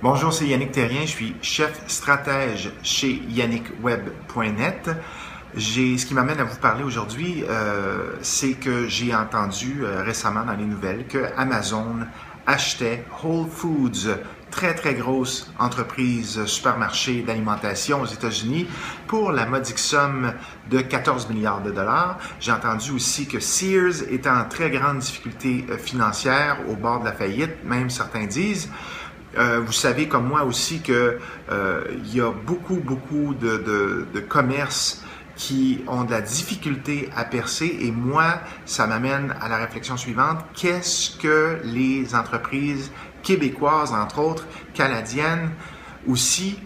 Bonjour, c'est Yannick Terrien, je suis chef stratège chez yannickweb.net. Ce qui m'amène à vous parler aujourd'hui, c'est que j'ai entendu récemment dans les nouvelles que Amazon achetait Whole Foods, très grosse entreprise supermarché d'alimentation aux États-Unis, pour la modique somme de 14 milliards de dollars. J'ai entendu aussi que Sears est en très grande difficulté financière, au bord de la faillite, même certains disent. Vous savez comme moi aussi que il y a beaucoup de commerces qui ont de la difficulté à percer, et moi, ça m'amène à la réflexion suivante. Qu'est-ce que les entreprises québécoises, entre autres, canadiennes aussi,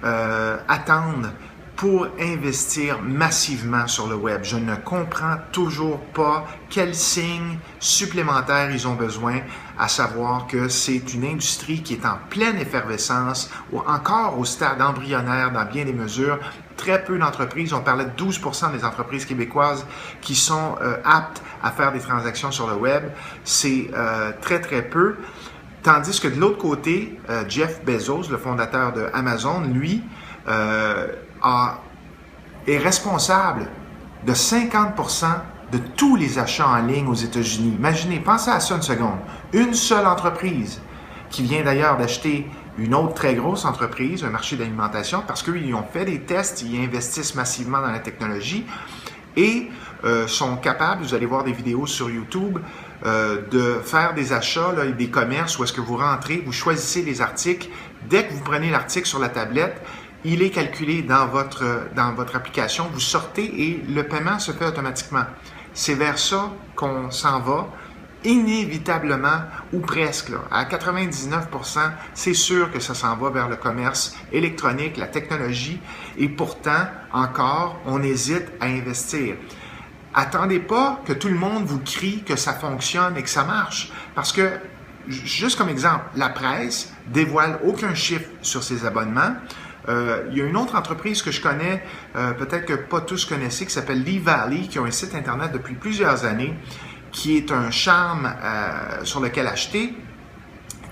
attendent pour investir massivement sur le web? Je ne comprends toujours pas quels signes supplémentaires ils ont besoin, à savoir que c'est une industrie qui est en pleine effervescence, ou encore au stade embryonnaire dans bien des mesures. Très peu d'entreprises, on parlait de 12% des entreprises québécoises qui sont aptes à faire des transactions sur le web. C'est très peu. Tandis que de l'autre côté, Jeff Bezos, le fondateur de Amazon, lui, est responsable de 50% de tous les achats en ligne aux États-Unis. Imaginez, pensez à ça une seconde. Une seule entreprise, qui vient d'ailleurs d'acheter une autre très grosse entreprise, un marché d'alimentation, parce qu'ils ont fait des tests, ils investissent massivement dans la technologie et sont capables, vous allez voir des vidéos sur YouTube, de faire des achats, là, des commerces où est-ce que vous rentrez, vous choisissez les articles. Dès que vous prenez l'article sur la tablette, il est calculé dans votre application, vous sortez et le paiement se fait automatiquement. C'est vers ça qu'on s'en va, inévitablement, ou presque. Là, à 99%, c'est sûr que ça s'en va vers le commerce électronique, la technologie, et pourtant, encore, on hésite à investir. Attendez pas que tout le monde vous crie que ça fonctionne et que ça marche, parce que, juste comme exemple, la presse dévoile aucun chiffre sur ses abonnements. Il y a une autre entreprise que je connais, peut-être que pas tous connaissez, qui s'appelle Lee Valley, qui a un site internet depuis plusieurs années, qui est un charme sur lequel acheter.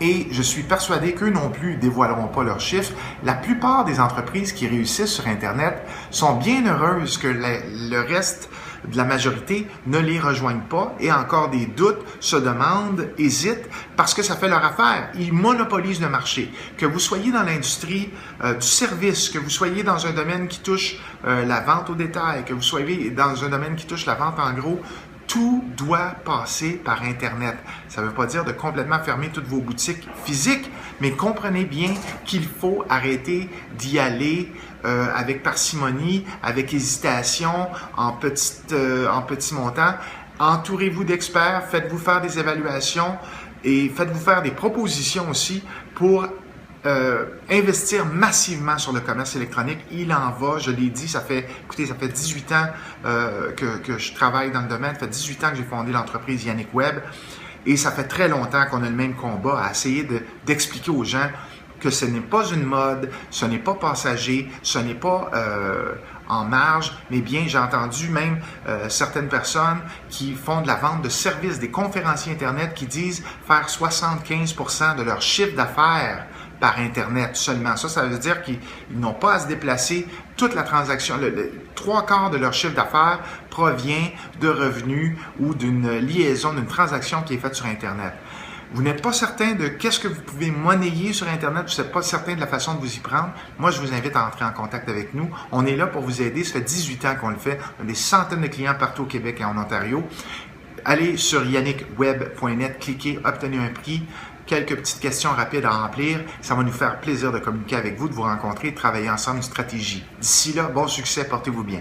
Et je suis persuadé qu'eux non plus ne dévoileront pas leurs chiffres. La plupart des entreprises qui réussissent sur Internet sont bien heureuses que le reste de la majorité ne les rejoignent pas, et encore des doutes, se demandent, hésitent, parce que ça fait leur affaire. Ils monopolisent le marché. Que vous soyez dans l'industrie du service, que vous soyez dans un domaine qui touche la vente au détail, que vous soyez dans un domaine qui touche la vente en gros, tout doit passer par Internet. Ça ne veut pas dire de complètement fermer toutes vos boutiques physiques, mais comprenez bien qu'il faut arrêter d'y aller avec parcimonie, avec hésitation, en petits montants. Entourez-vous d'experts, faites-vous faire des évaluations et faites-vous faire des propositions aussi pour investir massivement sur le commerce électronique. Il en va, je l'ai dit, ça fait 18 ans que je travaille dans le domaine, ça fait 18 ans que j'ai fondé l'entreprise Yannick Web, et ça fait très longtemps qu'on a le même combat à essayer d'expliquer aux gens que ce n'est pas une mode, ce n'est pas passager, ce n'est pas en marge, mais bien, j'ai entendu même certaines personnes qui font de la vente de services, des conférenciers Internet, qui disent faire 75% de leur chiffre d'affaires par Internet seulement. Ça veut dire qu'ils n'ont pas à se déplacer. Toute la transaction, le 3/4 de leur chiffre d'affaires provient de revenus ou d'une liaison, d'une transaction qui est faite sur Internet. Vous n'êtes pas certain de qu'est-ce que vous pouvez monnayer sur Internet, vous n'êtes pas certain de la façon de vous y prendre. Moi, je vous invite à entrer en contact avec nous. On est là pour vous aider. Ça fait 18 ans qu'on le fait. On a des centaines de clients partout au Québec et en Ontario. Allez sur yannickweb.net, cliquez, obtenez un prix. Quelques petites questions rapides à remplir. Ça va nous faire plaisir de communiquer avec vous, de vous rencontrer, de travailler ensemble une stratégie. D'ici là, bon succès, portez-vous bien.